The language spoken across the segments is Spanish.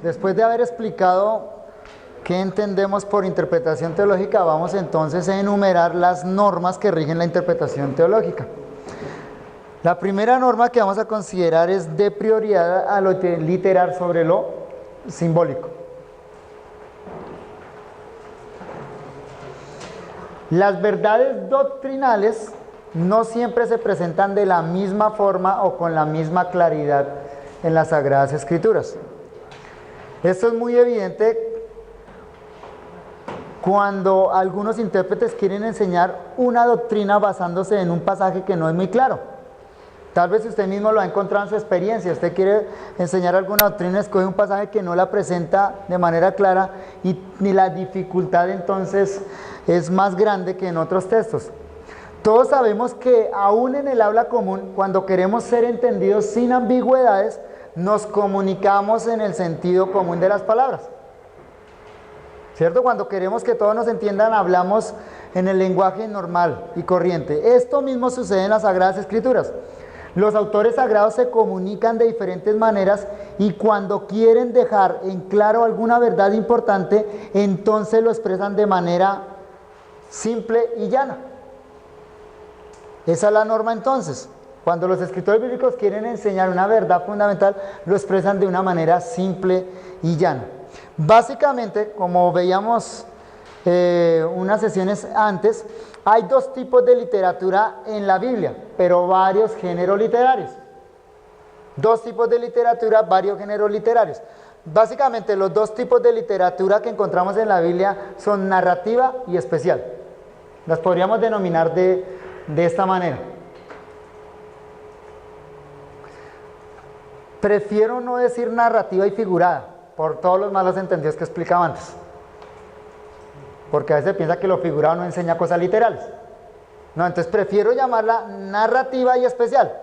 Después de haber explicado qué entendemos por interpretación teológica, vamos entonces a enumerar las normas que rigen la interpretación teológica. La primera norma que vamos a considerar es de prioridad a lo literal sobre lo simbólico. Las verdades doctrinales no siempre se presentan de la misma forma o con la misma claridad en las Sagradas Escrituras. Esto es muy evidente cuando algunos intérpretes quieren enseñar una doctrina basándose en un pasaje que no es muy claro. Tal vez usted mismo lo ha encontrado en su experiencia. Usted quiere enseñar alguna doctrina, escoge un pasaje que no la presenta de manera clara y la dificultad entonces es más grande que en otros textos. Todos sabemos que aún en el habla común, cuando queremos ser entendidos sin ambigüedades, nos comunicamos en el sentido común de las palabras. ¿Cierto? Cuando queremos que todos nos entiendan, hablamos en el lenguaje normal y corriente. Esto mismo sucede en las Sagradas Escrituras. Los autores sagrados se comunican de diferentes maneras y cuando quieren dejar en claro alguna verdad importante, entonces lo expresan de manera simple y llana. Esa es la norma entonces. Cuando los escritores bíblicos quieren enseñar una verdad fundamental, lo expresan de una manera simple y llana. Básicamente, como veíamos unas sesiones antes, hay dos tipos de literatura en la Biblia, pero varios géneros literarios. Dos tipos de literatura, varios géneros literarios. Básicamente, los dos tipos de literatura que encontramos en la Biblia son narrativa y especial. Las podríamos denominar de esta manera. Prefiero no decir narrativa y figurada, por todos los malos entendidos que explicaba antes. Porque a veces piensa que lo figurado no enseña cosas literales. No, entonces prefiero llamarla narrativa y especial.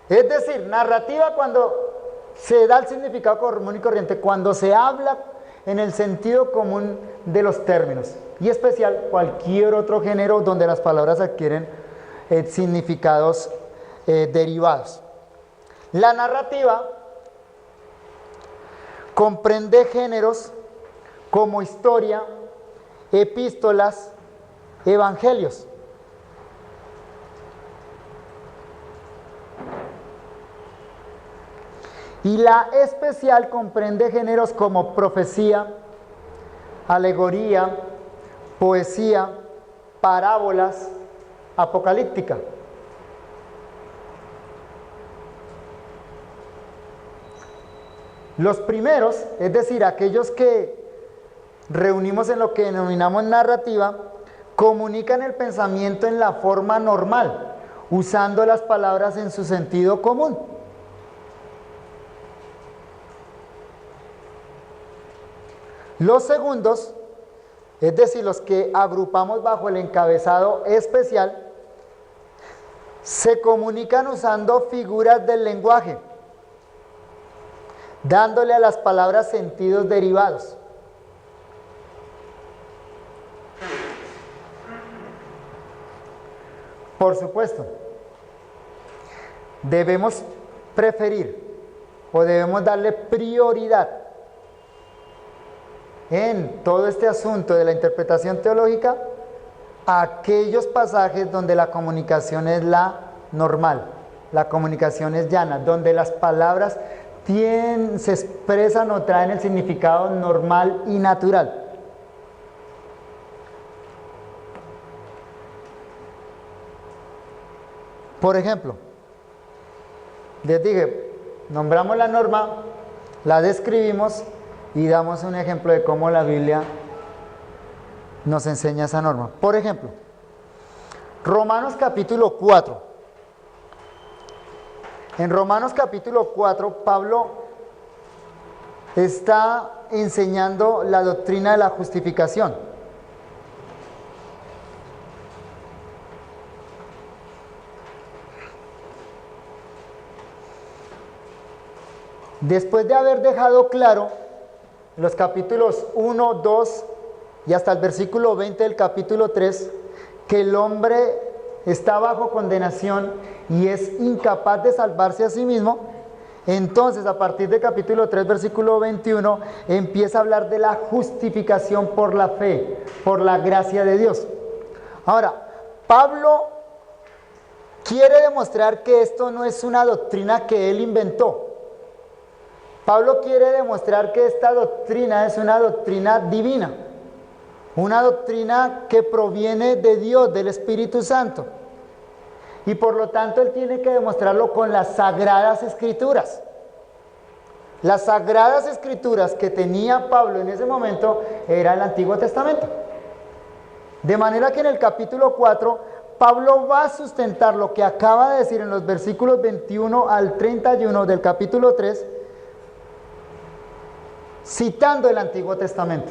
Es decir, narrativa cuando se da el significado común y corriente, cuando se habla en el sentido común de los términos. Y especial cualquier otro género donde las palabras adquieren significados derivados. La narrativa comprende géneros como historia, epístolas, evangelios. Y la especial comprende géneros como profecía, alegoría, poesía, parábolas, apocalíptica. Los primeros, es decir, aquellos que reunimos en lo que denominamos narrativa, comunican el pensamiento en la forma normal, usando las palabras en su sentido común. Los segundos, es decir, los que agrupamos bajo el encabezado especial, se comunican usando figuras del lenguaje, dándole a las palabras sentidos derivados. Por supuesto, debemos preferir o debemos darle prioridad en todo este asunto de la interpretación teológica a aquellos pasajes donde la comunicación es la normal, la comunicación es llana, donde las palabras se expresan o traen el significado normal y natural. Por ejemplo, les dije, nombramos la norma, la describimos y damos un ejemplo de cómo la Biblia nos enseña esa norma. Por ejemplo, Romanos capítulo 4. En Romanos capítulo 4, Pablo está enseñando la doctrina de la justificación. Después de haber dejado claro en los capítulos 1, 2 y hasta el versículo 20 del capítulo 3 que el hombre está bajo condenación y es incapaz de salvarse a sí mismo, Entonces, a partir del capítulo 3, versículo 21, empieza a hablar de la justificación por la fe, por la gracia de Dios. Ahora, Pablo quiere demostrar que esto no es una doctrina que él inventó. Pablo quiere demostrar que esta doctrina es una doctrina divina, una doctrina que proviene de Dios, del Espíritu Santo. Y por lo tanto él tiene que demostrarlo con las Sagradas Escrituras. Las Sagradas Escrituras que tenía Pablo en ese momento era el Antiguo Testamento. De manera que en el capítulo 4, Pablo va a sustentar lo que acaba de decir en los versículos 21 al 31 del capítulo 3, citando el Antiguo Testamento.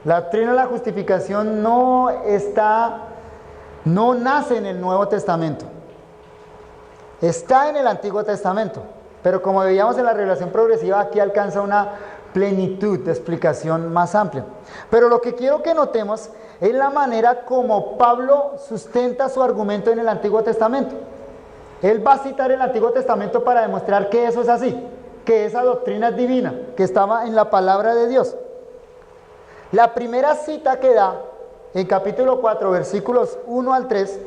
La doctrina de la justificación no nace en el Nuevo Testamento, está en el Antiguo Testamento, pero como veíamos en la revelación progresiva, aquí alcanza una plenitud de explicación más amplia. Pero lo que quiero que notemos es la manera como Pablo sustenta su argumento en el Antiguo Testamento. Él va a citar el Antiguo Testamento para demostrar que eso es así, que esa doctrina es divina, que estaba en la palabra de Dios. La primera cita que da en capítulo 4, versículos 1 al 3,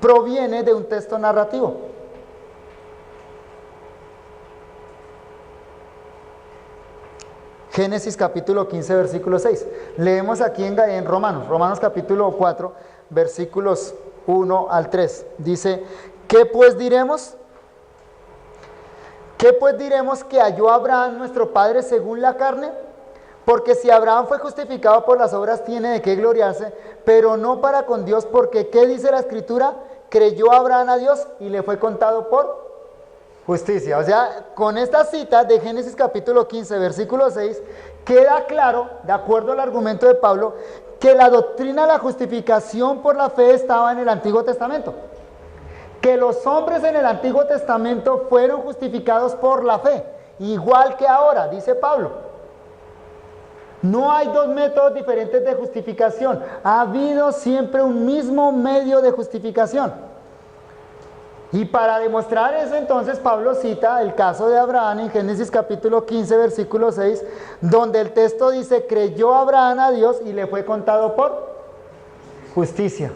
proviene de un texto narrativo. Génesis capítulo 15, versículo 6. Leemos aquí en Romanos capítulo 4, versículos 1 al 3. Dice, ¿qué pues diremos? ¿Qué pues diremos que halló Abraham nuestro padre según la carne? Porque si Abraham fue justificado por las obras, tiene de qué gloriarse, pero no para con Dios, porque ¿qué dice la Escritura? Creyó Abraham a Dios y le fue contado por justicia. O sea, con esta cita de Génesis capítulo 15, versículo 6, queda claro, de acuerdo al argumento de Pablo, que la doctrina de la justificación por la fe estaba en el Antiguo Testamento. Que los hombres en el Antiguo Testamento fueron justificados por la fe, igual que ahora, dice Pablo. No hay dos métodos diferentes de justificación. Ha habido siempre un mismo medio de justificación. Y para demostrar eso, entonces, Pablo cita el caso de Abraham en Génesis capítulo 15, versículo 6, donde el texto dice, creyó Abraham a Dios y le fue contado por justicia.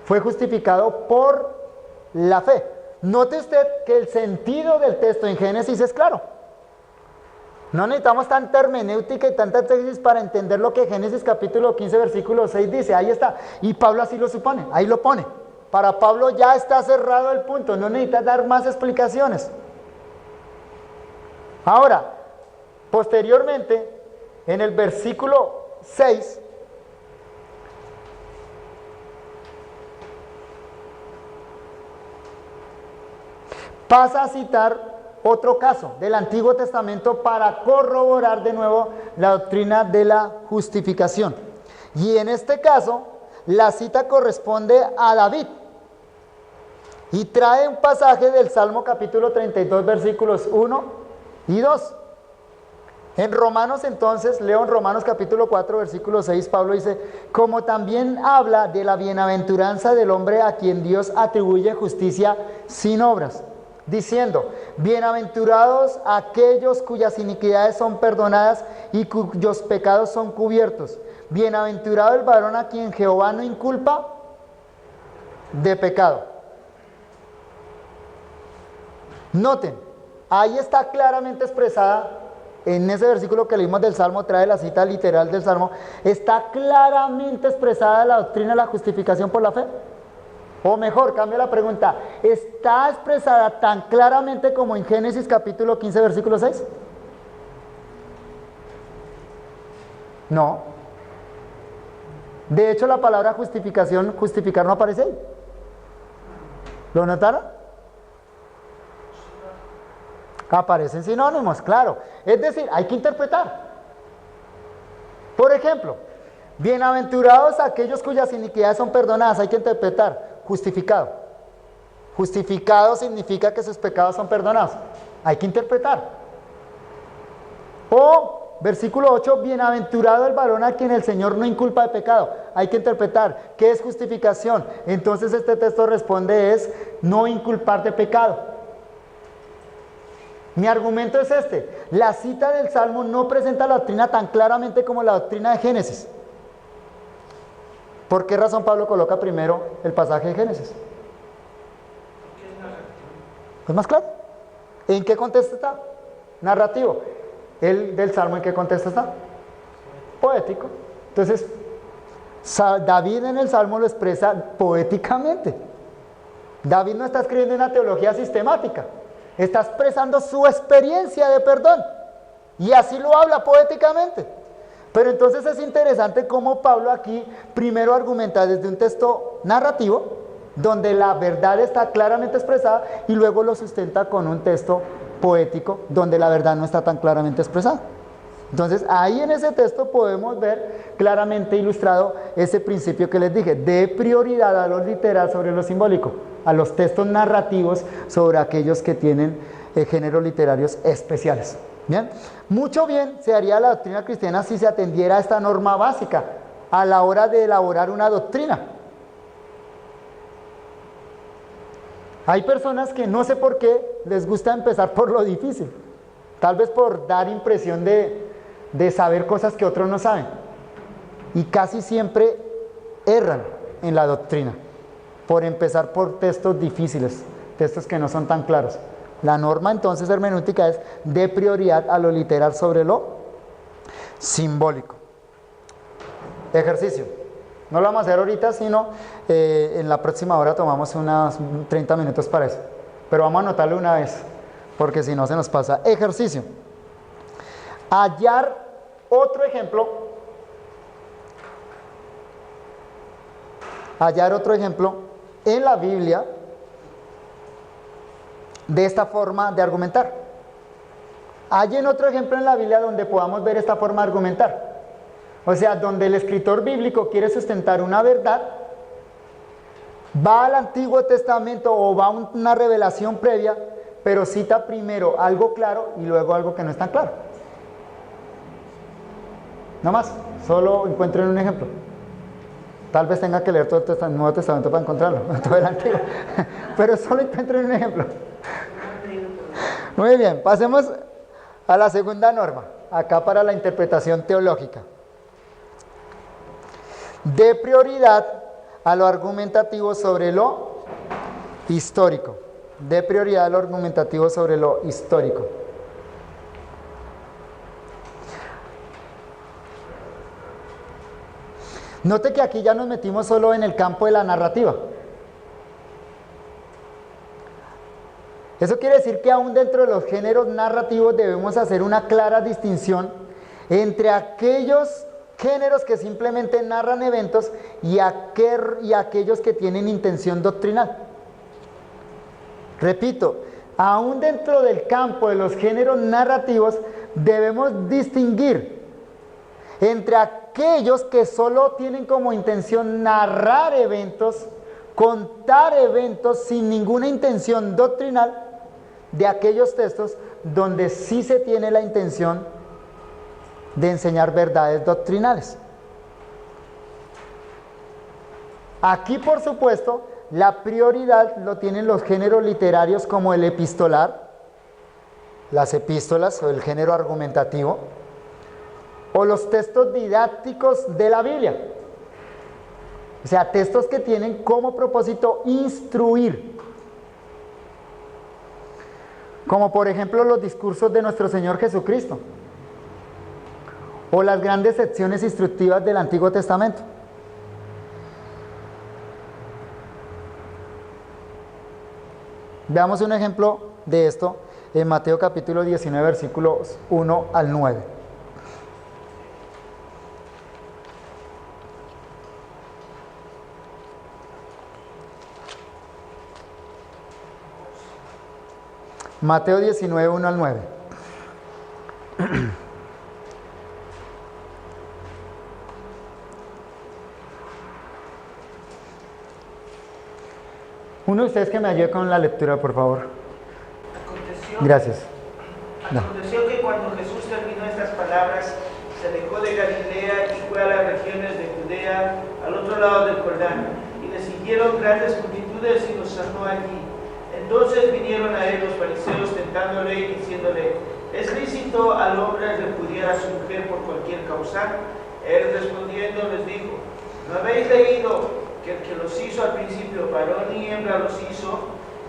Fue justificado por la fe. Note usted que el sentido del texto en Génesis es claro. No necesitamos tanta hermenéutica y tanta tesis para entender lo que Génesis capítulo 15, versículo 6 dice. Ahí está. Y Pablo así lo supone, ahí lo pone. Para Pablo ya está cerrado el punto, no necesita dar más explicaciones. Ahora, posteriormente, en el versículo 6, pasa a citar otro caso del Antiguo Testamento para corroborar de nuevo la doctrina de la justificación. Y en este caso, la cita corresponde a David. Y trae un pasaje del Salmo capítulo 32, versículos 1 y 2. En Romanos entonces, leo en Romanos capítulo 4, versículo 6, Pablo dice, como también habla de la bienaventuranza del hombre a quien Dios atribuye justicia sin obras, diciendo, bienaventurados aquellos cuyas iniquidades son perdonadas y cuyos pecados son cubiertos. Bienaventurado el varón a quien Jehová no inculpa de pecado. Noten, ahí está claramente expresada, en ese versículo que leímos del Salmo, trae la cita literal del Salmo, está claramente expresada la doctrina de la justificación por la fe. O mejor, cambio la pregunta, ¿está expresada tan claramente como en Génesis capítulo 15, versículo 6? No. De hecho, la palabra justificación, justificar, no aparece ahí. ¿Lo notaron? Aparecen sinónimos, claro. Es decir, hay que interpretar. Por ejemplo, bienaventurados aquellos cuyas iniquidades son perdonadas, hay que interpretar, justificado. Justificado significa que sus pecados son perdonados. Hay que interpretar. O, versículo 8, bienaventurado el varón a quien el Señor no inculpa de pecado. Hay que interpretar. ¿Qué es justificación? Entonces este texto responde es no inculpar de pecado. Mi argumento es este: la cita del Salmo no presenta la doctrina tan claramente como la doctrina de Génesis. ¿Por qué razón Pablo coloca primero el pasaje de Génesis? ¿Es más claro? ¿En qué contexto está? Narrativo. ¿El del Salmo en qué contexto está? Poético. Entonces, David en el Salmo lo expresa poéticamente. David no está escribiendo una teología sistemática, está expresando su experiencia de perdón, y así lo habla poéticamente. Pero entonces es interesante cómo Pablo aquí primero argumenta desde un texto narrativo, donde la verdad está claramente expresada, y luego lo sustenta con un texto poético, donde la verdad no está tan claramente expresada. Entonces ahí en ese texto podemos ver claramente ilustrado ese principio que les dije, de prioridad a lo literal sobre lo simbólico, a los textos narrativos sobre aquellos que tienen géneros literarios especiales. Bien, mucho bien se haría la doctrina cristiana si se atendiera a esta norma básica a la hora de elaborar una doctrina. Hay personas que no sé por qué les gusta empezar por lo difícil, tal vez por dar impresión de saber cosas que otros no saben, y casi siempre erran en la doctrina por empezar por textos difíciles, textos que no son tan claros. La norma entonces hermenéutica es de prioridad a lo literal sobre lo simbólico. Ejercicio. No lo vamos a hacer ahorita, sino en la próxima hora tomamos unos 30 minutos para eso. Pero vamos a anotarlo una vez, porque si no se nos pasa. Ejercicio. Hallar otro ejemplo. Hallar otro ejemplo en la Biblia de esta forma de argumentar. Hallen otro ejemplo en la Biblia donde podamos ver esta forma de argumentar. O sea, donde el escritor bíblico quiere sustentar una verdad, va al Antiguo Testamento o va a una revelación previa, pero cita primero algo claro y luego algo que no es tan claro. No más, solo encuentren un ejemplo. Tal vez tenga que leer todo el Nuevo Testamento para encontrarlo, todo el Antiguo, pero solo encuentren un ejemplo. Muy bien, pasemos a la segunda norma, acá para la interpretación teológica. De prioridad a lo argumentativo sobre lo histórico. De prioridad a lo argumentativo sobre lo histórico. Note que aquí ya nos metimos solo en el campo de la narrativa. Eso quiere decir que aún dentro de los géneros narrativos debemos hacer una clara distinción entre aquellos géneros que simplemente narran eventos y aquellos que tienen intención doctrinal. Repito, aún dentro del campo de los géneros narrativos debemos distinguir entre aquellos que solo tienen como intención narrar eventos, contar eventos sin ninguna intención doctrinal, de aquellos textos donde sí se tiene la intención de enseñar verdades doctrinales. Aquí, por supuesto, la prioridad lo tienen los géneros literarios como el epistolar, las epístolas o el género argumentativo, o los textos didácticos de la Biblia. O sea, textos que tienen como propósito instruir. Como por ejemplo los discursos de nuestro Señor Jesucristo. O las grandes secciones instructivas del Antiguo Testamento. Veamos un ejemplo de esto en Mateo capítulo 19, versículos 1 al 9. Mateo 19, 1 al 9. Uno de ustedes que me ayude con la lectura, por favor. Gracias. Aconteció que cuando Jesús terminó estas palabras, se alejó de Galilea y fue a las regiones de Judea, al otro lado del Jordán, y le siguieron grandes multitudes y los sanó allí. Entonces vinieron a él los fariseos tentándole y diciéndole: ¿es lícito al hombre repudiar a su mujer por cualquier causa? Él respondiendo les dijo: ¿no habéis leído que el que los hizo al principio, varón y hembra los hizo?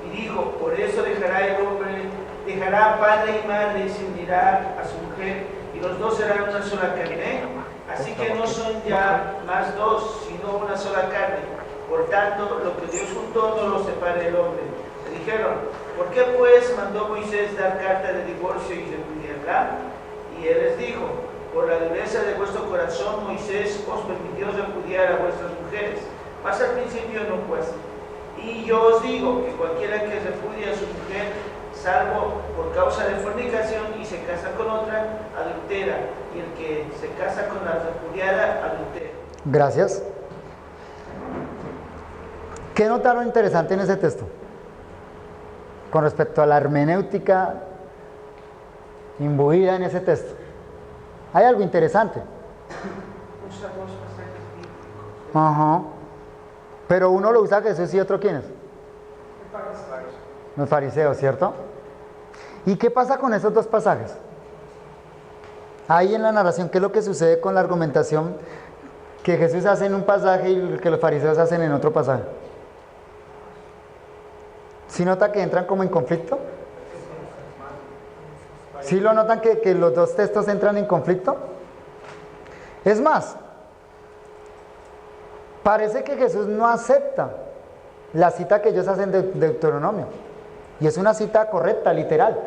Y dijo: por eso dejará el hombre, dejará padre y madre y se unirá a su mujer, y los dos serán una sola carne. Así que no son ya más dos, sino una sola carne. Por tanto, lo que Dios juntó no lo separe el hombre. Le dijeron: ¿por qué pues mandó Moisés dar carta de divorcio y repudiarla? Y él les dijo: por la dureza de vuestro corazón Moisés os permitió repudiar a vuestras mujeres, mas al principio no fue así. Y yo os digo que cualquiera que repudie a su mujer, salvo por causa de fornicación y se casa con otra, adultera, y el que se casa con la repudiada, adultera. Gracias. ¿Qué notaron interesante en ese texto? Con respecto a la hermenéutica imbuida en ese texto. Hay algo interesante. Usa dos pasajes bíblicos. Ajá. Pero uno lo usa Jesús y otro ¿quién es? Los fariseos, ¿cierto? ¿Y qué pasa con esos dos pasajes? Ahí en la narración, ¿qué es lo que sucede con la argumentación que Jesús hace en un pasaje y que los fariseos hacen en otro pasaje? ¿Sí nota que entran como en conflicto? ¿Sí lo notan que los dos textos entran en conflicto? Es más, parece que Jesús no acepta la cita que ellos hacen de Deuteronomio. Y es una cita correcta, literal.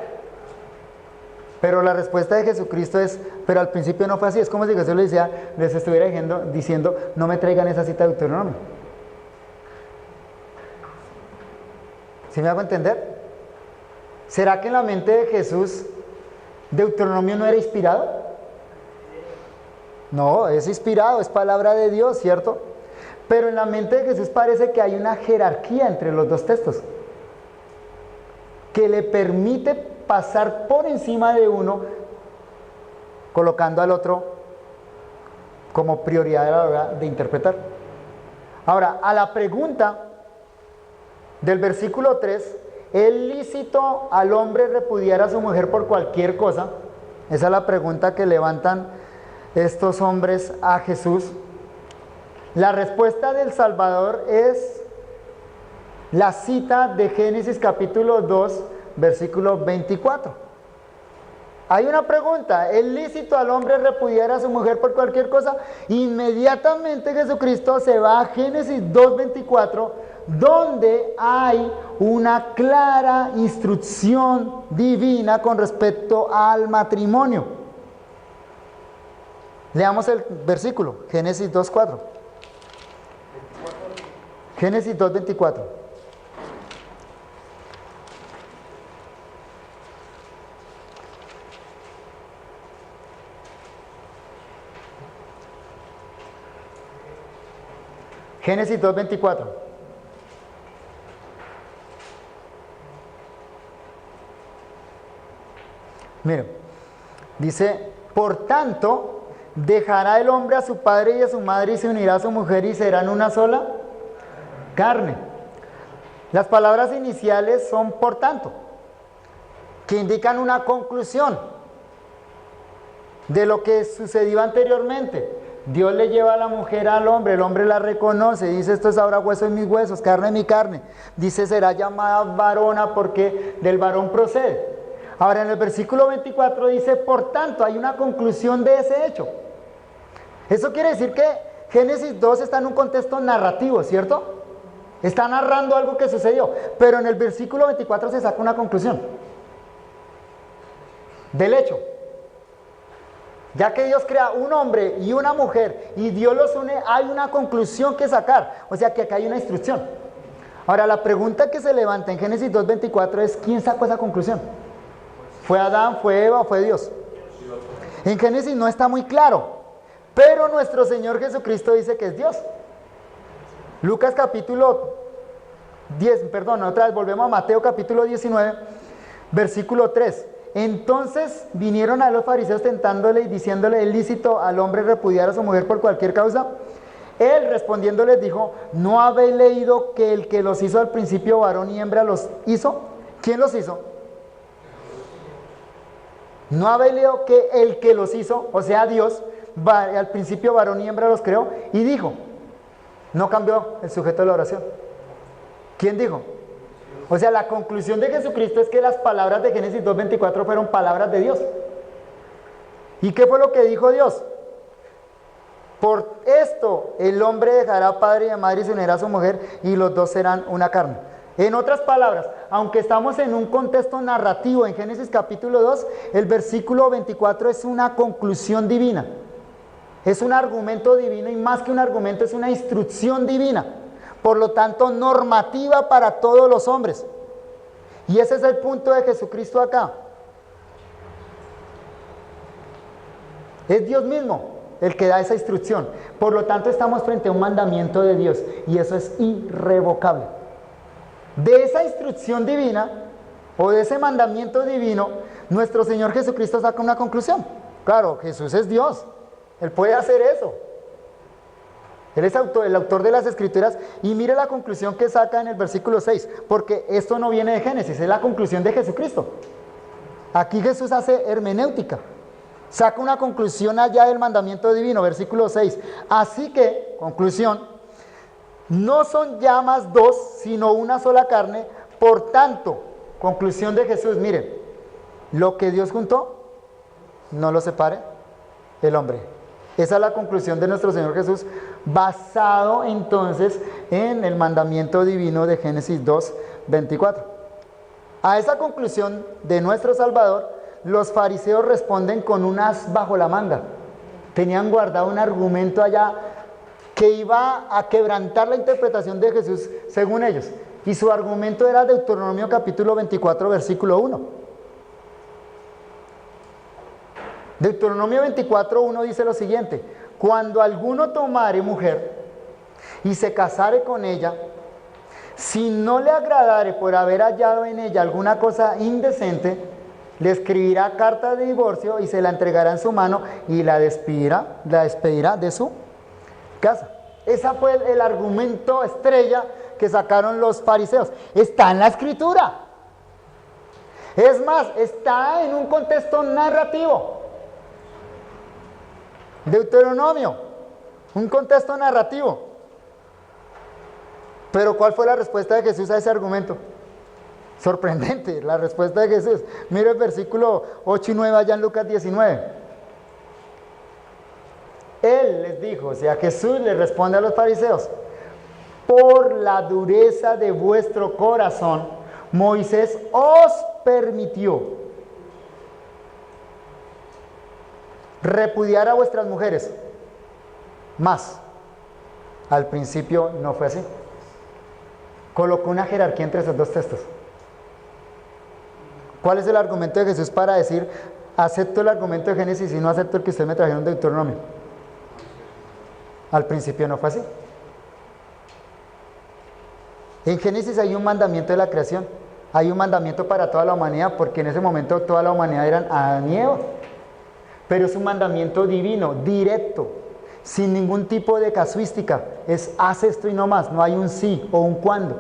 Pero la respuesta de Jesucristo es: pero al principio no fue así. Es como si Jesús les estuviera diciendo: no me traigan esa cita de Deuteronomio. ¿Sí me hago entender? ¿Será que en la mente de Jesús Deuteronomio no era inspirado? No, es inspirado, es palabra de Dios, ¿cierto? Pero en la mente de Jesús parece que hay una jerarquía entre los dos textos que le permite pasar por encima de uno, colocando al otro como prioridad a la hora de interpretar. Ahora, a la pregunta del versículo 3, ¿es lícito al hombre repudiar a su mujer por cualquier cosa? Esa es la pregunta que levantan estos hombres a Jesús. La respuesta del Salvador es la cita de Génesis capítulo 2, versículo 24. Hay una pregunta: ¿es lícito al hombre repudiar a su mujer por cualquier cosa? Inmediatamente Jesucristo se va a Génesis 2, 24, donde hay una clara instrucción divina con respecto al matrimonio. Leamos el versículo, Génesis 2, 4. Génesis 2, 24. Génesis 2, 24. Miren, dice: por tanto, dejará el hombre a su padre y a su madre y se unirá a su mujer y serán una sola carne. Las palabras iniciales son por tanto, que indican una conclusión de lo que sucedió anteriormente. Dios le lleva a la mujer al hombre, el hombre la reconoce, dice: esto es ahora hueso de mis huesos, carne de mi carne. Dice: será llamada varona porque del varón procede. Ahora en el versículo 24 dice: por tanto, hay una conclusión de ese hecho. Eso quiere decir que Génesis 2 está en un contexto narrativo, ¿cierto? Está narrando algo que sucedió, pero en el versículo 24 se saca una conclusión del hecho. Ya que Dios crea un hombre y una mujer y Dios los une, hay una conclusión que sacar. O sea que acá hay una instrucción. Ahora la pregunta que se levanta en Génesis 2:24 es: ¿quién sacó esa conclusión? ¿Fue Adán, fue Eva o fue Dios? En Génesis no está muy claro, pero nuestro Señor Jesucristo dice que es Dios. Lucas capítulo 10, perdón, otra vez volvemos a Mateo capítulo 19, versículo 3. Entonces vinieron a los fariseos tentándole y diciéndole: ¿es lícito al hombre repudiar a su mujer por cualquier causa? Él respondiendo les dijo, ¿no habéis leído que el que los hizo al principio varón y hembra los hizo? ¿Quién los hizo? ¿No habéis leído que el que los hizo, o sea Dios, al principio varón y hembra los creó? Y dijo, no cambió el sujeto de la oración. ¿Quién dijo? O sea, la conclusión de Jesucristo es que las palabras de Génesis 2:24 fueron palabras de Dios. ¿Y qué fue lo que dijo Dios? Por esto el hombre dejará padre y madre y se unirá a su mujer y los dos serán una carne. En otras palabras, aunque estamos en un contexto narrativo en Génesis capítulo 2, el versículo 24 es una conclusión divina. Es un argumento divino y más que un argumento es una instrucción divina. Por lo tanto, normativa para todos los hombres. Y ese es el punto de Jesucristo acá. Es Dios mismo el que da esa instrucción. Por lo tanto, estamos frente a un mandamiento de Dios y eso es irrevocable. De esa instrucción divina o de ese mandamiento divino, nuestro Señor Jesucristo saca una conclusión. Claro, Jesús es Dios. Él puede hacer eso. Él es el autor de las Escrituras y mire la conclusión que saca en el versículo 6, porque esto no viene de Génesis, es la conclusión de Jesucristo. Aquí Jesús hace hermenéutica. Saca una conclusión allá del mandamiento divino, versículo 6. Así que, conclusión, no son ya más dos, sino una sola carne. Por tanto, conclusión de Jesús, miren, lo que Dios juntó, no lo separe el hombre. Esa es la conclusión de nuestro Señor Jesús, basado entonces en el mandamiento divino de Génesis 2:24. A esa conclusión de nuestro Salvador, los fariseos responden con un as bajo la manga. Tenían guardado un argumento allá que iba a quebrantar la interpretación de Jesús según ellos. Y su argumento era Deuteronomio capítulo 24, versículo 1. Deuteronomio 24, 1 dice lo siguiente: cuando alguno tomare mujer y se casare con ella, si no le agradare por haber hallado en ella alguna cosa indecente, le escribirá carta de divorcio y se la entregará en su mano y la despedirá de su casa. Ese fue el argumento estrella que sacaron los fariseos. Está en la Escritura. Es más, está en un contexto narrativo. Deuteronomio, un contexto narrativo. Pero ¿cuál fue la respuesta de Jesús a ese argumento? Sorprendente la respuesta de Jesús. Mira el versículo 8 y 9 allá en Lucas 19. Él les dijo, o sea, Jesús le responde a los fariseos: por la dureza de vuestro corazón, Moisés os permitió repudiar a vuestras mujeres. Mas, al principio no fue así. Colocó una jerarquía entre esos dos textos. ¿Cuál es el argumento de Jesús para decir, acepto el argumento de Génesis y no acepto el que ustedes me trajeron de Deuteronomio? Al principio no fue así. En Génesis hay un mandamiento de la creación, hay un mandamiento para toda la humanidad, porque en ese momento toda la humanidad eran Adán y Eva. Pero es un mandamiento divino, directo, sin ningún tipo de casuística. Es haz esto y no más, no hay un sí o un cuándo.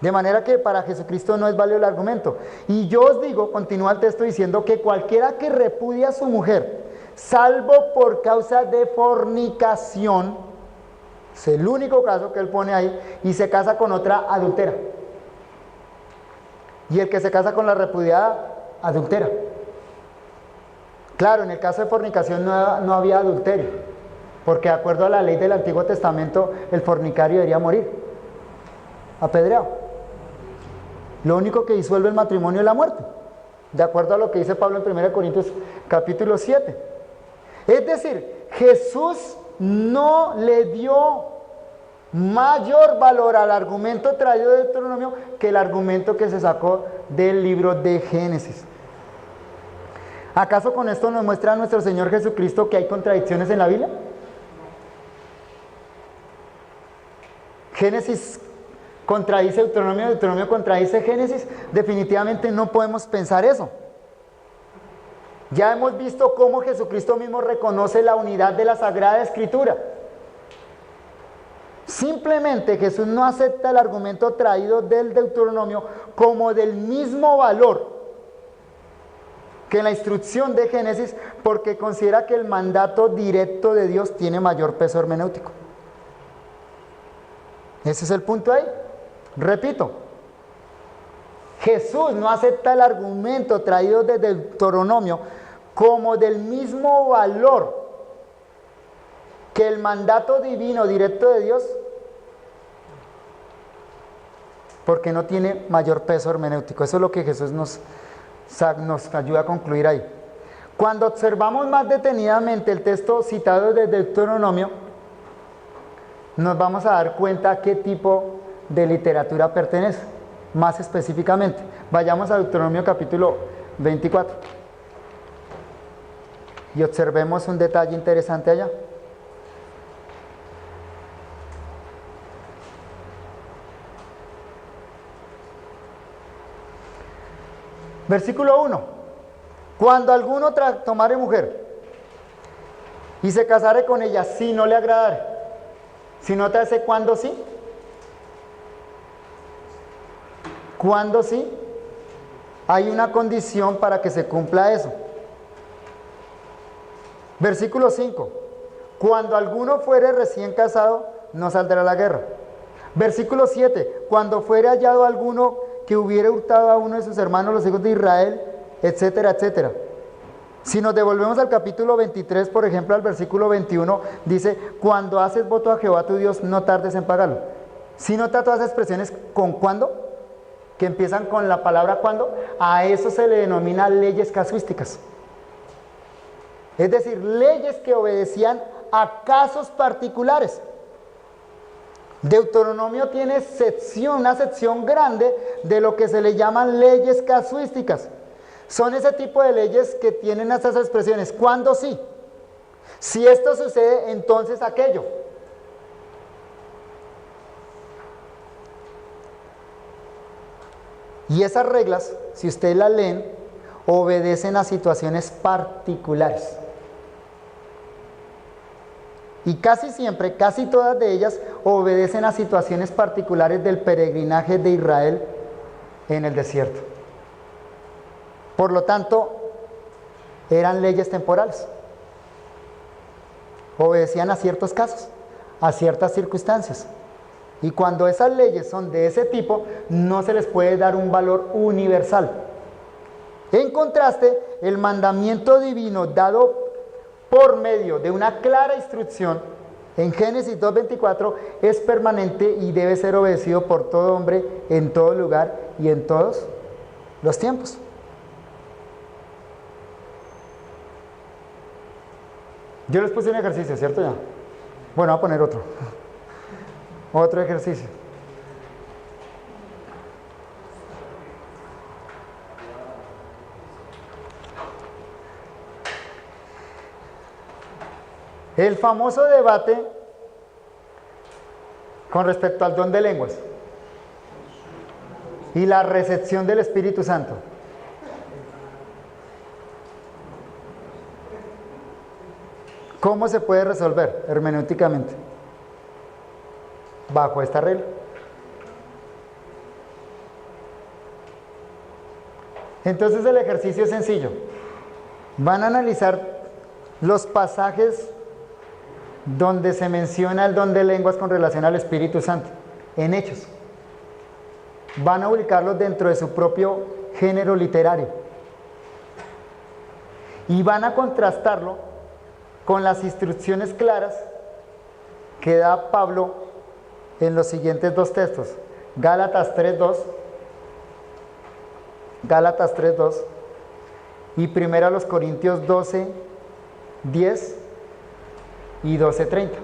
De manera que para Jesucristo no es válido el argumento. Y yo os digo, continúa el texto diciendo que cualquiera que repudia a su mujer, salvo por causa de fornicación, es el único caso que él pone ahí, y se casa con otra, adultera. Y el que se casa con la repudiada, adultera. Claro, en el caso de fornicación no había adulterio, porque de acuerdo a la ley del Antiguo Testamento, el fornicario debería morir, apedreado. Lo único que disuelve el matrimonio es la muerte, de acuerdo a lo que dice Pablo en 1 Corintios capítulo 7. Es decir, Jesús no le dio mayor valor al argumento traído de Deuteronomio que el argumento que se sacó del libro de Génesis. ¿Acaso con esto nos muestra a nuestro Señor Jesucristo que hay contradicciones en la Biblia? Génesis contradice Deuteronomio, Deuteronomio contradice Génesis. Definitivamente no podemos pensar eso. Ya hemos visto cómo Jesucristo mismo reconoce la unidad de la Sagrada Escritura. Simplemente Jesús no acepta el argumento traído del Deuteronomio como del mismo valor que la instrucción de Génesis, porque considera que el mandato directo de Dios tiene mayor peso hermenéutico. Ese es el punto ahí. Repito, Jesús no acepta el argumento traído del Deuteronomio como del mismo valor que el mandato divino directo de Dios, porque no tiene mayor peso hermenéutico. Eso es lo que Jesús nos ayuda a concluir ahí. Cuando observamos más detenidamente el texto citado desde Deuteronomio, nos vamos a dar cuenta a qué tipo de literatura pertenece, más específicamente. Vayamos a Deuteronomio capítulo 24 y observemos un detalle interesante allá. Versículo 1. Cuando alguno tomare mujer y se casare con ella, si no le agradare, si no te hace cuándo sí, cuándo sí, hay una condición para que se cumpla eso. Versículo 5. Cuando alguno fuere recién casado, no saldrá a la guerra. Versículo 7. Cuando fuere hallado alguno que hubiere hurtado a uno de sus hermanos, los hijos de Israel, etcétera, etcétera. Si nos devolvemos al capítulo 23, por ejemplo, al versículo 21, dice, cuando haces voto a Jehová tu Dios, no tardes en pagarlo. Si nota todas las expresiones con cuándo, que empiezan con la palabra cuándo, a eso se le denomina leyes casuísticas. Es decir, leyes que obedecían a casos particulares. Deuteronomio tiene una sección grande de lo que se le llaman leyes casuísticas. Son ese tipo de leyes que tienen estas expresiones. ¿Cuándo sí? Si esto sucede, entonces aquello. Y esas reglas, si ustedes las leen, obedecen a situaciones particulares. Y casi siempre, casi todas de ellas, obedecen a situaciones particulares del peregrinaje de Israel en el desierto. Por lo tanto, eran leyes temporales. Obedecían a ciertos casos, a ciertas circunstancias. Y cuando esas leyes son de ese tipo, no se les puede dar un valor universal. En contraste, el mandamiento divino dado por medio de una clara instrucción en Génesis 2:24 es permanente y debe ser obedecido por todo hombre en todo lugar y en todos los tiempos. Yo les puse un ejercicio, ¿cierto ya? Bueno, voy a poner otro. Otro ejercicio. El famoso debate con respecto al don de lenguas y la recepción del Espíritu Santo. ¿Cómo se puede resolver hermenéuticamente? Bajo esta regla. Entonces el ejercicio es sencillo. Van a analizar los pasajes donde se menciona el don de lenguas con relación al Espíritu Santo, en Hechos. Van a ubicarlos dentro de su propio género literario. Y van a contrastarlo con las instrucciones claras que da Pablo en los siguientes dos textos. Gálatas 3:2 y 1 Corintios 12:10 y 12:30.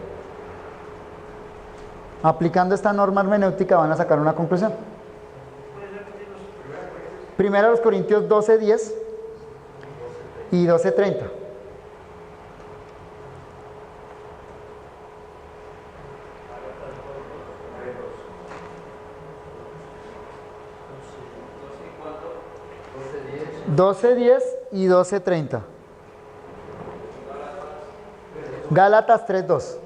Aplicando esta norma hermenéutica van a sacar una conclusión. 1 Corintios 12:10 y 12:30. ¿12:10 y 12:30? Gálatas 3:2.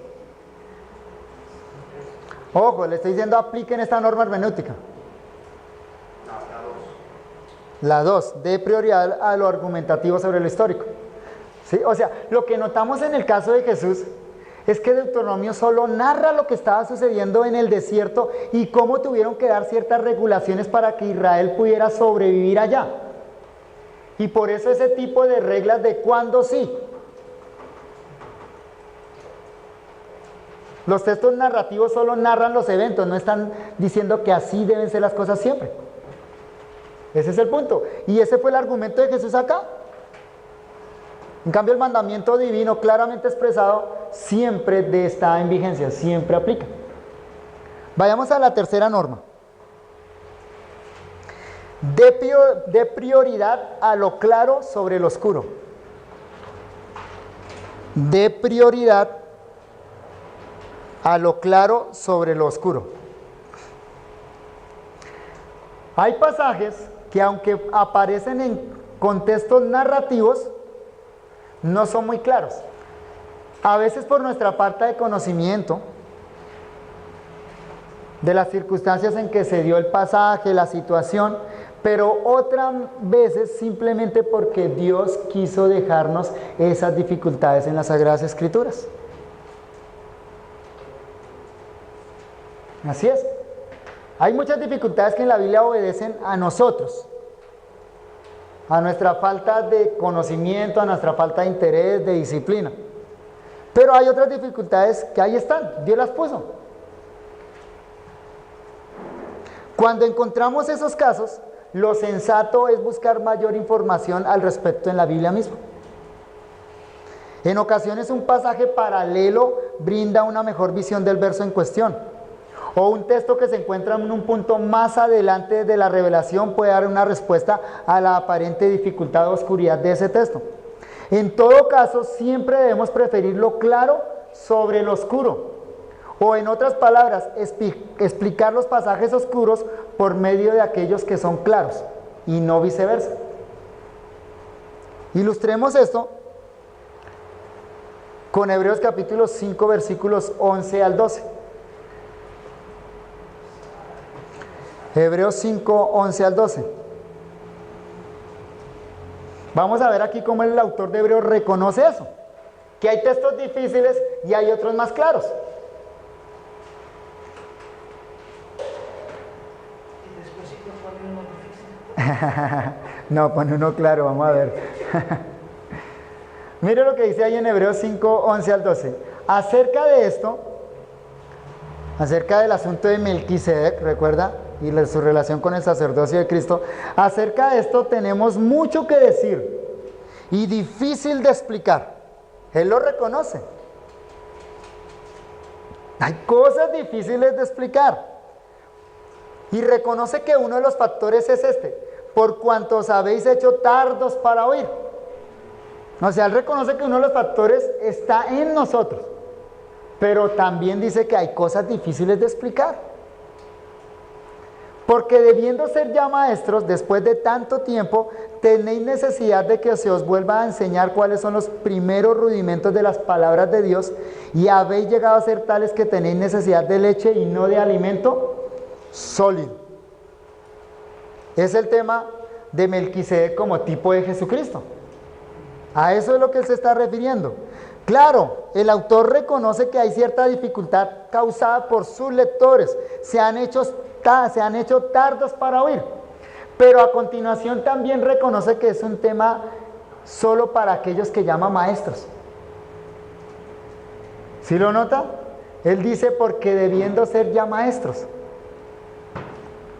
Ojo, le estoy diciendo apliquen esta norma hermenéutica. La 2, dé prioridad a lo argumentativo sobre lo histórico. ¿Sí? O sea, lo que notamos en el caso de Jesús es que Deuteronomio solo narra lo que estaba sucediendo en el desierto y cómo tuvieron que dar ciertas regulaciones para que Israel pudiera sobrevivir allá. Y por eso ese tipo de reglas de cuándo sí. Los textos narrativos solo narran los eventos, no están diciendo que así deben ser las cosas siempre. Ese es el punto. Y ese fue el argumento de Jesús acá. En cambio, el mandamiento divino claramente expresado siempre está en vigencia, siempre aplica. Vayamos a la tercera norma. Dé prioridad a lo claro sobre lo oscuro. Dé prioridad a lo claro sobre lo oscuro. Hay pasajes que aunque aparecen en contextos narrativos, no son muy claros. A veces por nuestra falta de conocimiento de las circunstancias en que se dio el pasaje, la situación, pero otras veces simplemente porque Dios quiso dejarnos esas dificultades en las Sagradas Escrituras. Así es. Hay muchas dificultades que en la Biblia obedecen a nosotros, a nuestra falta de conocimiento, a nuestra falta de interés, de disciplina. Pero hay otras dificultades que ahí están, Dios las puso. Cuando encontramos esos casos, lo sensato es buscar mayor información al respecto en la Biblia misma. En ocasiones un pasaje paralelo brinda una mejor visión del verso en cuestión. O un texto que se encuentra en un punto más adelante de la revelación puede dar una respuesta a la aparente dificultad o oscuridad de ese texto. En todo caso, siempre debemos preferir lo claro sobre lo oscuro. O en otras palabras, explicar los pasajes oscuros por medio de aquellos que son claros y no viceversa. Ilustremos esto con Hebreos capítulo 5 versículos 11 al 12. Hebreos 5, 11 al 12. Vamos a ver aquí cómo el autor de Hebreos reconoce eso, que hay textos difíciles y hay otros más claros. Y después sí que pone uno difícil. No, pone uno claro, vamos a ver. Mire lo que dice ahí en Hebreos 5, 11 al 12. Acerca de esto, acerca del asunto de Melquisedec, ¿recuerda? Y su relación con el sacerdocio de Cristo. Acerca de esto tenemos mucho que decir y difícil de explicar. Él lo reconoce. Hay cosas difíciles de explicar. Y reconoce que uno de los factores es este: por cuanto os habéis hecho tardos para oír. O sea, él reconoce que uno de los factores está en nosotros. Pero también dice que hay cosas difíciles de explicar. Porque debiendo ser ya maestros, después de tanto tiempo, tenéis necesidad de que se os vuelva a enseñar cuáles son los primeros rudimentos de las palabras de Dios, y habéis llegado a ser tales que tenéis necesidad de leche y no de alimento sólido. Es el tema de Melquisedec como tipo de Jesucristo. A eso es lo que él se está refiriendo. Claro, el autor reconoce que hay cierta dificultad causada por sus lectores. Se han hecho tardos para oír. Pero a continuación también reconoce que es un tema solo para aquellos que llama maestros. ¿Sí lo nota? Él dice porque debiendo ser ya maestros.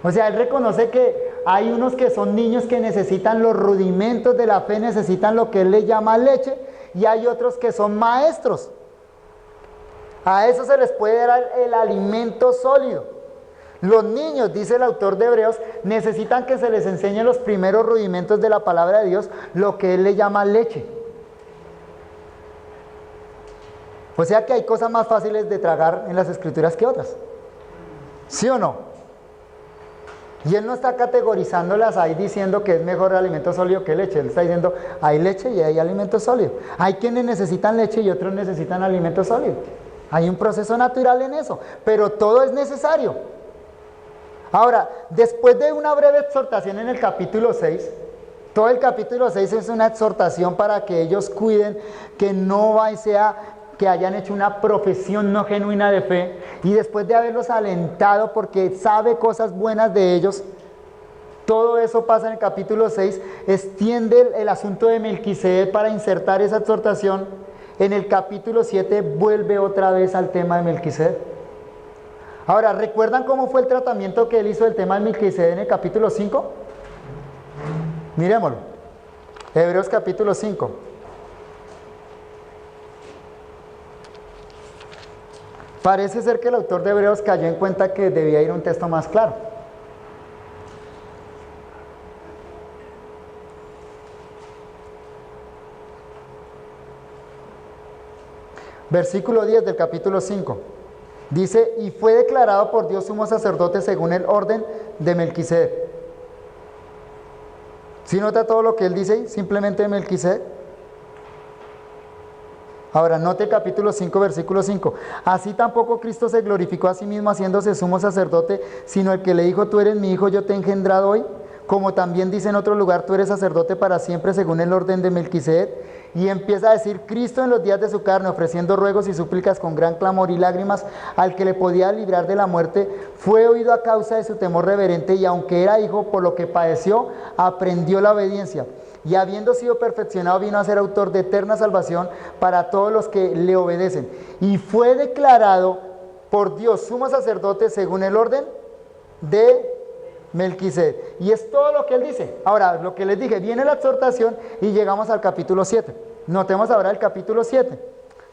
O sea, él reconoce que hay unos que son niños que necesitan los rudimentos de la fe, necesitan lo que él le llama leche, y hay otros que son maestros. A eso se les puede dar el alimento sólido. Los niños, dice el autor de Hebreos, necesitan que se les enseñe los primeros rudimentos de la palabra de Dios, lo que él le llama leche. O sea que hay cosas más fáciles de tragar en las Escrituras que otras. ¿Sí o no? Y él no está categorizándolas ahí diciendo que es mejor el alimento sólido que leche. Él está diciendo, hay leche y hay alimento sólido. Hay quienes necesitan leche y otros necesitan alimento sólido. Hay un proceso natural en eso, pero todo es necesario. Ahora, después de una breve exhortación en el capítulo 6, todo el capítulo 6 es una exhortación para que ellos cuiden que no sea que hayan hecho una profesión no genuina de fe, y después de haberlos alentado porque sabe cosas buenas de ellos, todo eso pasa en el capítulo 6, extiende el asunto de Melquisedec para insertar esa exhortación. En el capítulo 7 vuelve otra vez al tema de Melquisedec. Ahora, ¿recuerdan cómo fue el tratamiento que él hizo del tema de Melquisedec en el capítulo 5? Miremoslo. Hebreos capítulo 5. Parece ser que el autor de Hebreos cayó en cuenta que debía ir un texto más claro. Versículo 10 del capítulo 5. Dice, y fue declarado por Dios sumo sacerdote según el orden de Melquisedec. ¿Sí nota todo lo que él dice ahí? Simplemente de Melquisedec. Ahora, note capítulo 5, versículo 5. Así tampoco Cristo se glorificó a sí mismo haciéndose sumo sacerdote, sino el que le dijo, tú eres mi hijo, yo te he engendrado hoy. Como también dice en otro lugar, tú eres sacerdote para siempre según el orden de Melquisedec. Y empieza a decir, Cristo en los días de su carne, ofreciendo ruegos y súplicas con gran clamor y lágrimas al que le podía librar de la muerte, fue oído a causa de su temor reverente, y aunque era hijo, por lo que padeció, aprendió la obediencia. Y habiendo sido perfeccionado, vino a ser autor de eterna salvación para todos los que le obedecen. Y fue declarado por Dios sumo sacerdote según el orden de Melquisedec. Y es todo lo que él dice. Ahora, lo que les dije, viene la exhortación y llegamos al capítulo 7. Notemos ahora el capítulo 7,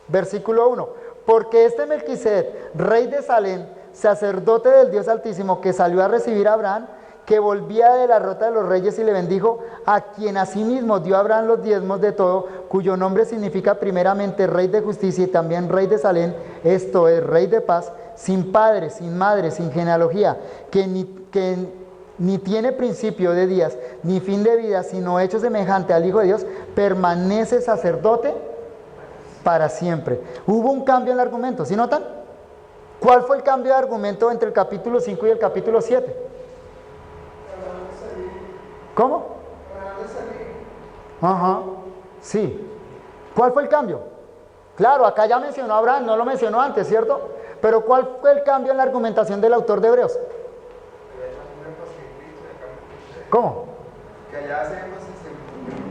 versículo 1. Porque este Melquisedec, rey de Salem, sacerdote del Dios Altísimo, que salió a recibir a Abraham, que volvía de la ruta de los reyes y le bendijo, a quien asimismo dio a Abraham los diezmos de todo, cuyo nombre significa primeramente rey de justicia y también rey de Salem, esto es, rey de paz, sin padre, sin madre, sin genealogía, que ni tiene principio de días, ni fin de vida, sino hecho semejante al Hijo de Dios, permanece sacerdote para siempre. Hubo un cambio en el argumento, ¿sí notan? ¿Cuál fue el cambio de argumento entre el capítulo 5 y el capítulo 7? ¿Cómo? Ajá, sí. ¿Cuál fue el cambio? Claro, acá ya mencionó a Abraham, no lo mencionó antes, ¿cierto? Pero ¿cuál fue el cambio en la argumentación del autor de Hebreos? ¿Cómo? Que allá hace énfasis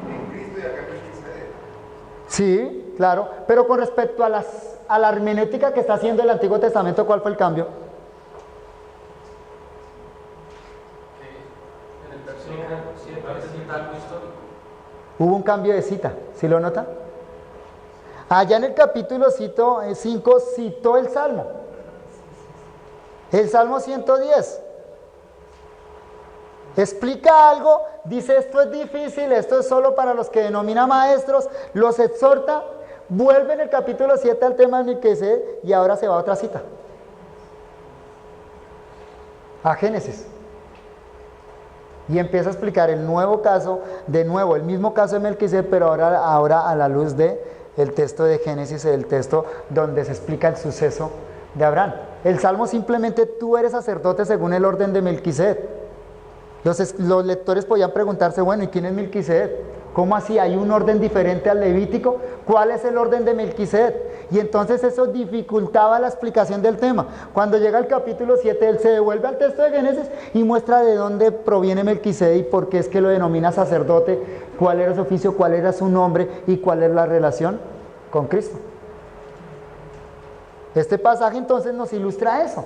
en Cristo y acá en Melquisedec. Sí, claro, pero con respecto a la hermenéutica que está haciendo el Antiguo Testamento, ¿cuál fue el cambio? En el versículo 7 presenta algo histórico. Hubo un cambio de cita, ¿sí lo notan? Allá en el capítulo 5 citó el Salmo. El Salmo 110. Explica algo, dice esto es difícil, esto es solo para los que denomina maestros, los exhorta, vuelve en el capítulo 7 al tema de Melquisedec y ahora se va a otra cita. A Génesis. Y empieza a explicar el nuevo caso, de nuevo, el mismo caso de Melquisedec, pero ahora a la luz del texto de Génesis, el texto donde se explica el suceso de Abraham. El Salmo simplemente, tú eres sacerdote según el orden de Melquisedec. Los lectores podían preguntarse, bueno, ¿y quién es Melquisedec? ¿Cómo así? ¿Hay un orden diferente al Levítico? ¿Cuál es el orden de Melquisedec? Y entonces eso dificultaba la explicación del tema. Cuando llega al capítulo 7, él se devuelve al texto de Génesis y muestra de dónde proviene Melquisedec y por qué es que lo denomina sacerdote, cuál era su oficio, cuál era su nombre y cuál es la relación con Cristo. Este pasaje entonces nos ilustra eso.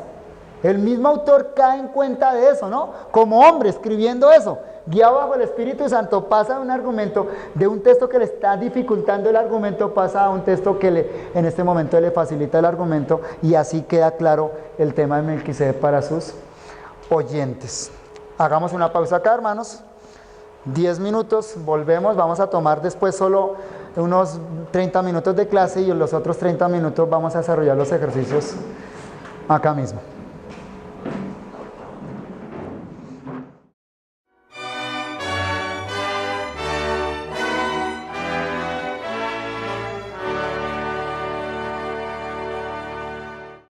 El mismo autor cae en cuenta de eso, ¿no? Como hombre escribiendo eso, guiado bajo el Espíritu Santo, pasa de un argumento, de un texto que le está dificultando el argumento, pasa a un texto que en este momento le facilita el argumento, y así queda claro el tema de Melquisedec para sus oyentes. Hagamos una pausa acá, hermanos. 10 minutos, volvemos, vamos a tomar después solo unos 30 minutos de clase y en los otros 30 minutos vamos a desarrollar los ejercicios acá mismo.